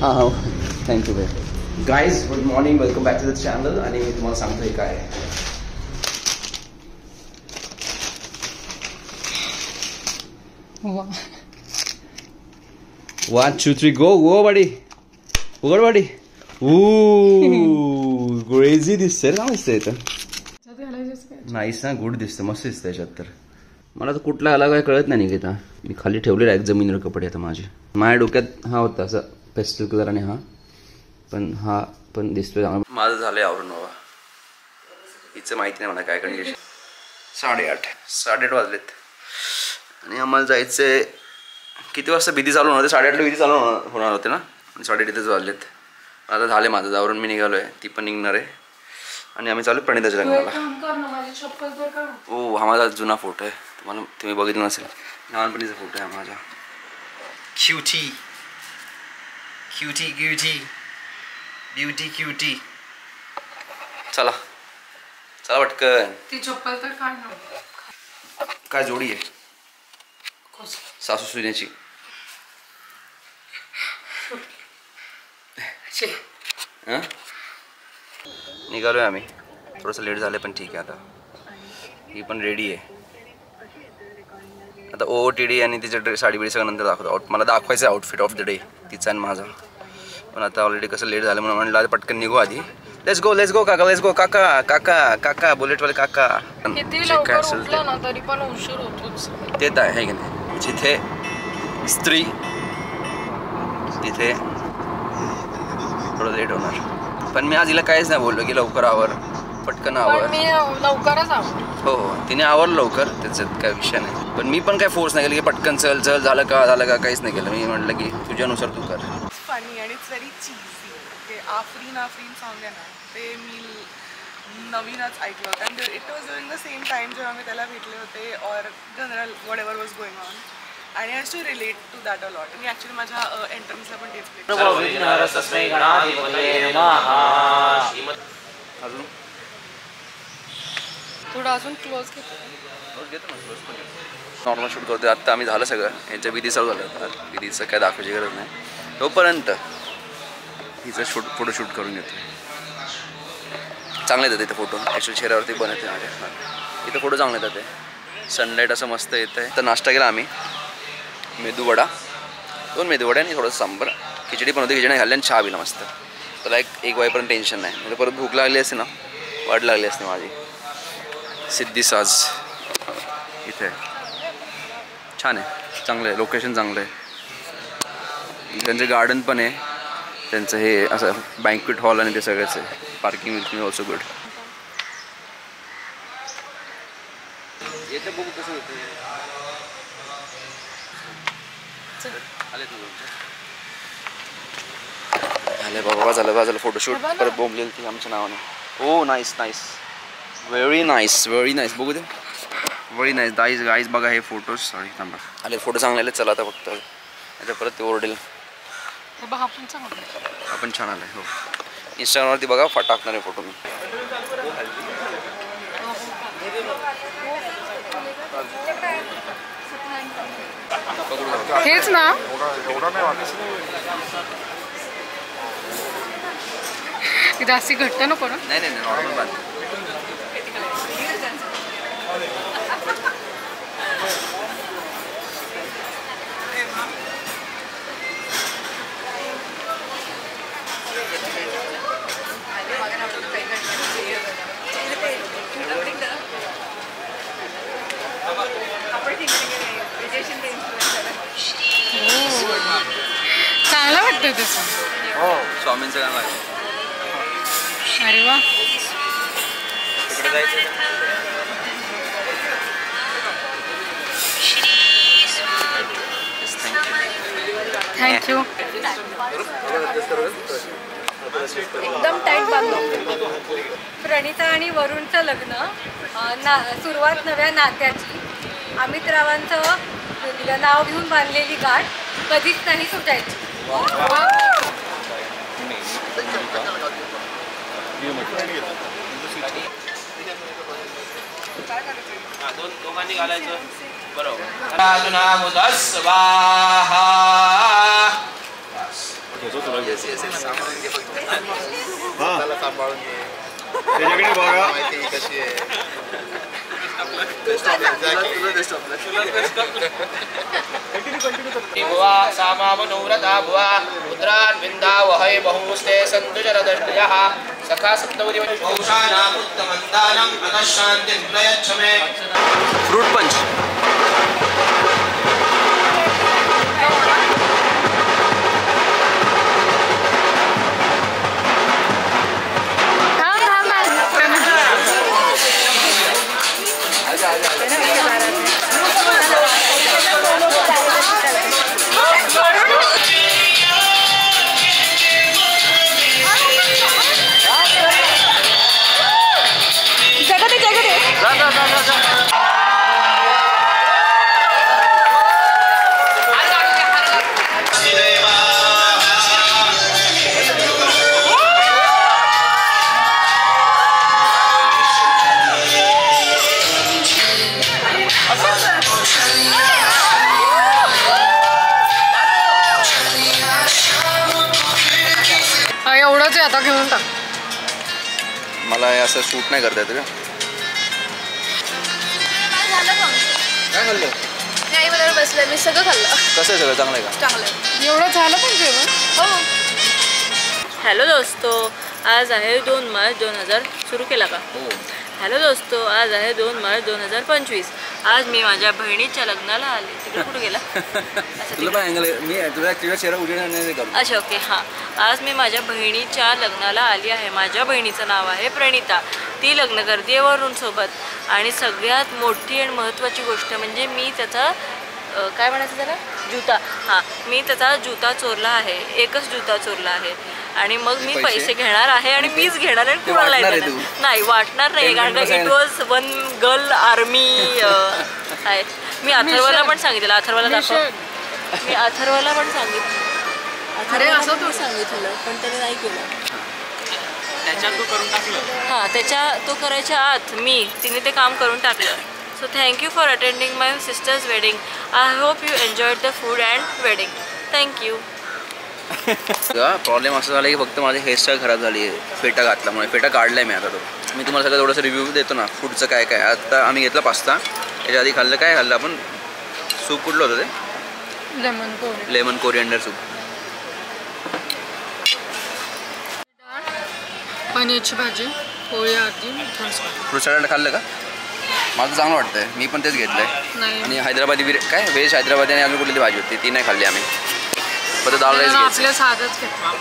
हां हां thank you bye. Guys good morning, welcome back to the channel. आणि मी तुम्हाला सांगतोय काय 1 2 3 गो गो बाडी उघड बाडी. क्रेझी दिसतंय ना. मस्त इथं नाईस ना, गुड दिसतं, मस्त दिसतं याच्यात. तर मला तर कुठला आला काय कळत नाही निघता. मी खाली ठेवलेला आहे जमिनीवर कपडे. आता माझ्या डोक्यात हा होता असं पेस्टल कलर आणि हा पण दिसतोय चांगला. माझं झालंय आवरून बाबा. हिचं माहिती नाही मला काय कंडिशन. 8:30 वाजलेत आणि आम्हाला जायचंय. किती वाजता विधी चालू होणार होते? 8:30ला विधी चालू होणार होते ना. 8:30च वाजलेत. आता झाले माझं जावरून. मी निघालोय, ती पण निघणार आहे आणि आम्ही चालू प्रणिताच्या लग्नाला. ओ हा माझा जुना फोटो आहे, तुम्ही बघितलं नसेल. लहानपणीचा फोटो आहे माझा. Cutie cutie cutie beauty cutie. चला चला पटकन. ती चप्पल तर काढ. काय जोडी आहे सासू सुनेची. निघालोय आम्ही. थोडंसं लेट झालं पण ठीक आहे. आता ही पण रेडी आहे. आता OOTD आणि तिच्या साडी बिडी सगळं नंतर दाखवतो. मला दाखवायचं आहे आउटफिट ऑफ द डे तिचा आणि माझा. पण आता ऑलरेडी कसं लेट झालं म्हणून म्हणलं पटकन निघू आधी. लेट्स गो काका, लेट्स गो काका बुलेटवाले काका. तरी पण उशीर होतोच. ते तर आहे की नाही. जिथे स्त्री तिथे थोडं लेट होणार. पण मी आज हिला काहीच नाही बोललो की लवकर आवर, पटकन आवर. मी लवकरच आवर. हो तिने आवरलं लवकर, त्याच्यात काय विषय नाही. पण मी पण काय फोर्स नाही केलं की पटकन चल झालं का काहीच नाही केलं. मी म्हटलं की तुझ्यानुसार तू कर. फनी आणि इट्स व्हेरी चीजी. ते आफरीन सॉन्ग आहे ना, ते मी नवीनच ऐकलं होतं. And it was during the same time जेव्हा मी त्याला भेटले होते और general whatever was going on. आणि I to relate to that a lot. मी ॲक्च्युली माझ्या एंट्रन्सला पण तेच प्ले. अजून थोडं अजून क्लोज घेतो ना, क्लोज पण नॉर्मल शूट करतो. आत्ता आम्ही झालं सगळं. यांच्या विधी चालू झालं. विधीचं काय दाखवायची गरज नाही. तोपर्यंत हिचं फोटोशूट करून घेतो. चांगले येतात इथं फोटो. ॲक्च्युली चेहऱ्यावरती पण येते माझ्या. इथं फोटो चांगले येतात. ते सनलाईट असं मस्त येतं आहे. तर नाश्ता केला आम्ही. मेदूवडा, 2 मेदूवडे आणि थोडंसं सांबर. खिचडी पण होती. खिचडी खाल्ली आणि चहा पिला मस्त. त्याला एक वाजेपर्यंत टेन्शन नाही. म्हणजे परत भूक लागली असते ना, वाट लागली असते माझी. सिद्धी साज इथे छान आहे, चांगलं आहे. लोकेशन चांगलं आहे. त्यांचं गार्डन पण आहे. त्यांचं हे असं बँक्वेट हॉल आणि ते सगळंच आहे. Parking also good. येतं बघू कसं होतं. आले बाबा, झालं फोटोशूट. परत बोंबलेल ती आमच्या नावाने. हो नाईस व्हेरी नाईस बघू दे. व्हेरी नाईस गाईज बघा हे फोटोज. सॉरी थांबा. आले फोटो चांगले आले. चला आता फक्त आता परत ते ओरडेल. आपण छान आलाय. हो इंस्टाग्रामवरती बघा टाकणार आहे फोटो मी. हेच ना. जास्ती घट्ट नको ना. नाही नॉर्मल बात. चांगलं वाटतं तसं. हो स्वामींचं गाणं आहे. अरे वा. तिकडे जायचं. थँक्यू. एकदम टाईट बांधलो. प्रणिता आणि वरुणचं लग्न. सुरुवात नव्या नात्याची. अमित रावांचं नाव घेऊन बांधलेली गाठ कधीच नाही सुटायची. दोघांनी घालायचं बरोबर. स्वाहा. त्याच्याकडे बघा कशी आहे भुवा सामामनोरथा भुवा रुद्रान् विन्दावहै बहुस्ते सन्तु जरदण्डयः सखा सप्तवति बहुशानामुत्तमन्दानम् अतः शान्तिं प्रयच्छ मे. Fruit punch. एवढंच आहे आता घेऊन टाक. मला हे असं सूट नाही करता येत का? काय खाल्लं? नाही बरोबर बसलं मी सगळं खाल्लं. कसं आहे सगळं चांगलं आहे का? चांगलं. एवढं झालं पण जेवण. हो. हॅलो दोस्तो, आज आहे 2 मार्च 2000. सुरू केला का? हो. हॅलो दोस्तो, आज आहे 2 मार्च 2025. आज मी माझ्या बहिणीच्या लग्नाला आले. तिकडे कुठे गेला? तुला पण अँगल मी तुझा चेहरा उजेड करू. अच्छा ओके हां. आज मी माझ्या बहिणीच्या लग्नाला आली आहे. माझ्या बहिणीचं नाव आहे प्रणिता. ती लग्न करते वरुण सोबत. आणि सगळ्यात मोठी आणि महत्त्वाची गोष्ट म्हणजे मी त्याचा काय म्हणायचं त्याला जुता. हां, मी त्याचा जुता चोरला आहे. एकच जुता चोरला आहे. आणि मग मी पैसे घेणार आहे आणि मीच घेणार आहे. कुणाला नाही वाटणार नाही कारण का it was one girl army आहे. मी अथर्वला पण सांगितलं. अथर्वला दाखव. मी अथर्वला पण सांगितलं. अरे असं तू सांगितलं पण त्याने नाही केलं. हां, तो करायच्या आत तिने ते काम करून टाकलं. So thank you for attending my sister's wedding. I hope you enjoyed the food and wedding. Thank you. Problem असं झाला की फक्त माझी हेअरस्टाईल खराब झाली आहे फेटा घातल्यामुळे. फेटा काढलाय मी आता. मी तुम्हाला सगळं थोडंसं रिव्ह्यू देतो ना फूडचं काय काय. आता आम्ही घेतला पास्ता. याच्या आधी खाल्लं काय खाल्लं आपण सूप कुठलं होतं ते लेमन कोरिएंडर सूप. पनीरची भाजी पोळी अर्धी फ्रूट सॅलड खाल्लं का? माझं चांगलं वाटतंय. मी पण तेच घेतलंय. आणि हैदराबादी काय व्हेज हैदराबादी आणि अजून कुठली भाजी होती ती नाही खाल्ली आम्ही. फक्त दाल राईस आपल्या साधंच घेतला.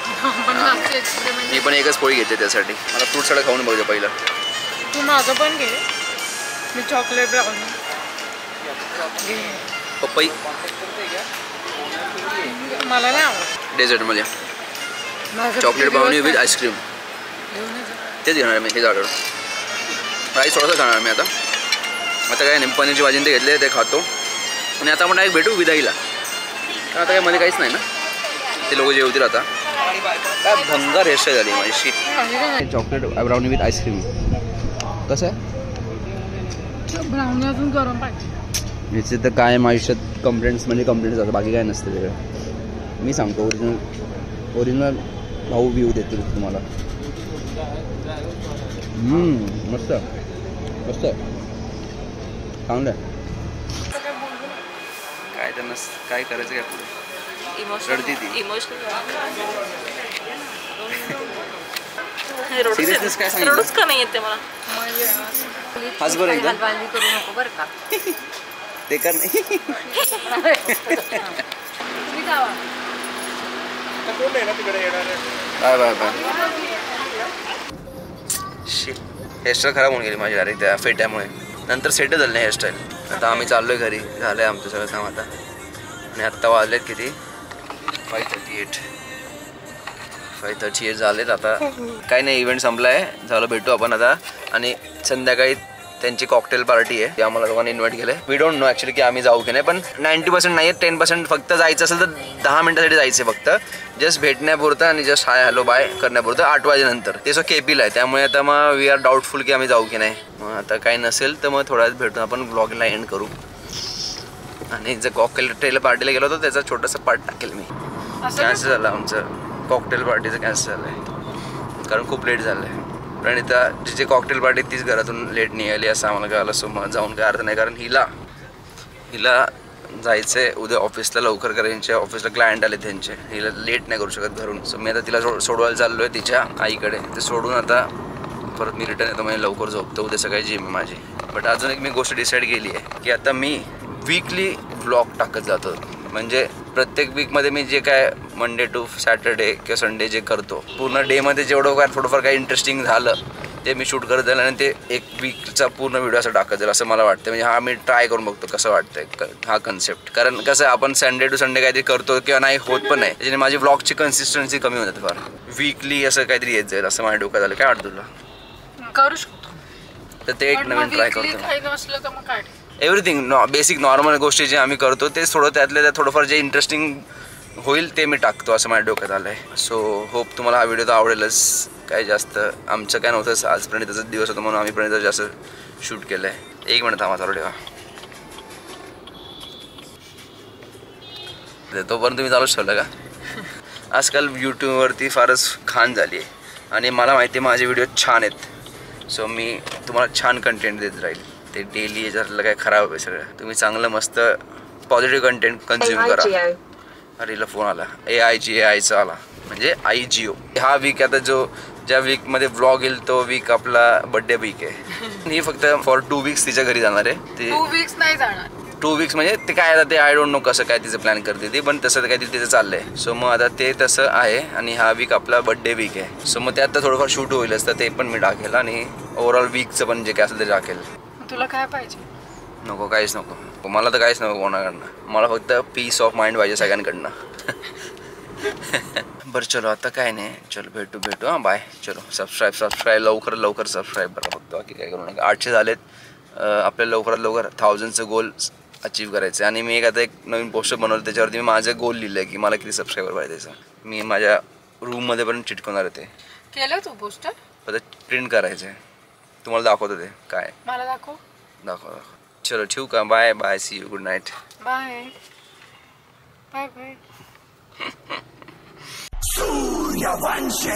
मी पण एकच पोळी घेते त्यासाठी. मला फ्रूट सॅलड खाऊन बघू पहिलं. तू माझं पण घे. मी चॉकलेट ब्राउनी पपई मला नाही आवडत. डेझर्टमध्ये चॉकलेट ब्राउनी विथ आईस्क्रीम तेच घेणार मी. हेच ऑर्डर. राईस थोडंसं खाणार मी आता काय नाही. पनीरची भाजी ते घेतले ते खातो. आणि आता आपण डायरेक्ट भेटू विदाईला. कारण आता काय मध्ये काहीच नाही ना. ते लोक जेवतील आता. काय भंगार हेअरस्टाईल झाली माझी. Sheet. Chocolate brownie with ice cream कसं आहे? ब्राउनी अजून गरम पाहिजे. याचे तर कायम आयुष्यात कंप्लेंट्स म्हणजे कंप्लेंट्स असतात. बाकी काय नसतं वेगळं. मी सांगतो ओरिजिनल भाऊ व्ह्यू देतील तुम्हाला. मस्त मस्त चांगलं आहे. काय तर काय करायचं काय पुढे. रडती ती. सिरियसनेस काय सांगितलं? रडूच का नाही येते मला. हाच बरं एकदा हलवाली करू नको बरं का. ते कर नाही. Bye bye bye. हेअरस्टाईल खराब होऊन गेली माझी अरे त्या फेट्यामुळे. नंतर सेट झालं नाही हेअरस्टाईल. आता आम्ही चाललो आहे घरी. झालं आहे आमचं सगळं काम आता. आणि आत्ता वाजलेत किती 5:38 झालेत. आता काही नाही इव्हेंट संपला आहे. झालं भेटू आपण आता. आणि संध्याकाळी त्यांची कॉकटेल पार्टी आहे. ती आम्हाला लोकांनी इन्व्हाइट केलं आहे. वी डोंट नो ॲक्च्युली की आम्ही जाऊ की नाही. पण 90% नाही आहे 10% फक्त जायचं असेल तर 10 मिनिटासाठी जायचं फक्त. जस्ट भेटण्यापुरतं आणि जस्ट हाय हॅलो बाय करण्यापुरतं 8 वाजेनंतर. ते सो केपीला आहे. त्यामुळे आता मग वी आर डाऊटफुल की आम्ही जाऊ की नाही. मग आता काही नसेल तर मग थोड्या वेळात भेटून आपण ब्लॉगला एंड करू. आणि जर कॉकटेल पार्टीला गेलो होतो त्याचा छोटासा पार्ट टाकेल मी. असं झालं आमचं कॉकटेल पार्टीचं कॅन्सल झालं आहे कारण खूप लेट झालं आहे. प्रणिता जिचे कॉकटेल पार्टी तीच घरातून लेट निघाली असं आम्हाला कळालं. सो मग जाऊन काय अर्थ नाही कारण हिला जायचं आहे उद्या ऑफिसला लवकर कारण यांच्या ऑफिसला क्लायंट आले त्यांचे. हिला लेट नाही करू शकत घरून. सो मी आता तिला सोडवायला चाललो आहे तिच्या आईकडे. ते सोडून आता परत मी रिटर्न येतो म्हणजे लवकर झोपतो. उद्या सकाळी जिम आहे माझी. बट अजून एक मी गोष्ट डिसाईड केली आहे की आता मी वीकली व्लॉग टाकत जातो. म्हणजे प्रत्येक वीकमध्ये मी जे काय मंडे टू सॅटर्डे किंवा संडे जे करतो पूर्ण डेमध्ये जेवढं काय थोडंफार काही इंटरेस्टिंग झालं ते मी शूट करत जाईल आणि ते एक वीकचा पूर्ण व्हिडिओ असं टाकत जाईल असं मला वाटतं. म्हणजे हा मी ट्राय करून बघतो कसं वाटतंय हा कन्सेप्ट. कारण कसं आपण संडे टू संडे काहीतरी करतो किंवा नाही होत पण नाही त्याच्याने माझी व्लॉगची कन्सिस्टन्सी कमी होते फार. वीकली असं काहीतरी येत जाईल असं माझ्या डोक्यात आलं. काय वाटतं तुला? करू शकतो. तर ते एक नवीन ट्राय करतो. काही नसलं तर मग काय एव्हरीथिंग बेसिक नॉर्मल गोष्टी जे आम्ही करतो ते थोडं त्यातल्या त्यात थोडंफार जे इंटरेस्टिंग होईल ते मी टाकतो असं माझ्या डोक्यात आलं आहे. सो होप तुम्हाला हा व्हिडिओ तर आवडेलच. काय जास्त आमचं काय नव्हतंच आज प्रणिताचा दिवस होता म्हणून आम्ही प्रणिता जास्त शूट केलं आहे. 1 मिनिट थांबा चालू ठेवा. तोपर्यंत तुम्ही चालूच ठेवलं का? आजकाल यूट्यूबवरती फारच खाण झाली आहे आणि मला माहिती आहे माझे व्हिडिओ छान आहेत. सो मी तुम्हाला छान कंटेंट देत राहील. ते डेली याच्यातलं काय खराब आहे सगळं. तुम्ही चांगलं मस्त पॉझिटिव्ह कंटेंट कन्झ्युम करा. अरे हिला फोन आला. AIGAIचा आला म्हणजे IGO. हा वीक आता ज्या वीकमध्ये व्लॉग येईल तो वीक आपला बड्डे वीक आहे. ही फक्त फॉर 2 वीक्स तिच्या घरी जाणार आहे. ते 2 वीक्स नाही जाणार. 2 वीक्स म्हणजे ते काय आता ते आय डोंट नो कसं काय तिचं प्लॅन करते ती. पण तसं काहीतरी तिचं चाललं आहे. सो मग आता ते तसं आहे आणि हा वीक आपला बड्डे वीक आहे. सो मग त्यात थोडंफार शूट होईलच तर ते पण मी टाकेल आणि ओव्हरऑल वीकचं पण जे काय असेल ते टाकेल. तुला काय पाहिजे? नको काहीच नको. मला तर काहीच नको कोणाकडनं. मला फक्त पीस ऑफ माइंड पाहिजे सगळ्यांकडनं. बरं चलो आता काय नाही. चलो भेटू हां बाय. चलो सबस्क्राईब लवकर सबस्क्राईब करा फक्त. बाकी काय करू नका. 800 झालेत. आपल्याला लवकरात लवकर 1000चं गोल अचीव करायचं आहे. आणि मी आता एक नवीन पोस्टर बनवलं त्याच्यावरती मी माझं गोल लिहिलं आहे की मला किती सबस्क्रायबर पाहिजे त्याचा. मी माझ्या रूममध्ये पण चिटकवणार आहे. ते केलं तू पोस्टर? आता प्रिंट करायचं आहे. तुम्हाला दाखवतो ते काय. मला दाखव. चलो ठेवू का? Bye see you. Good night. Bye bye bye. Suryavanshi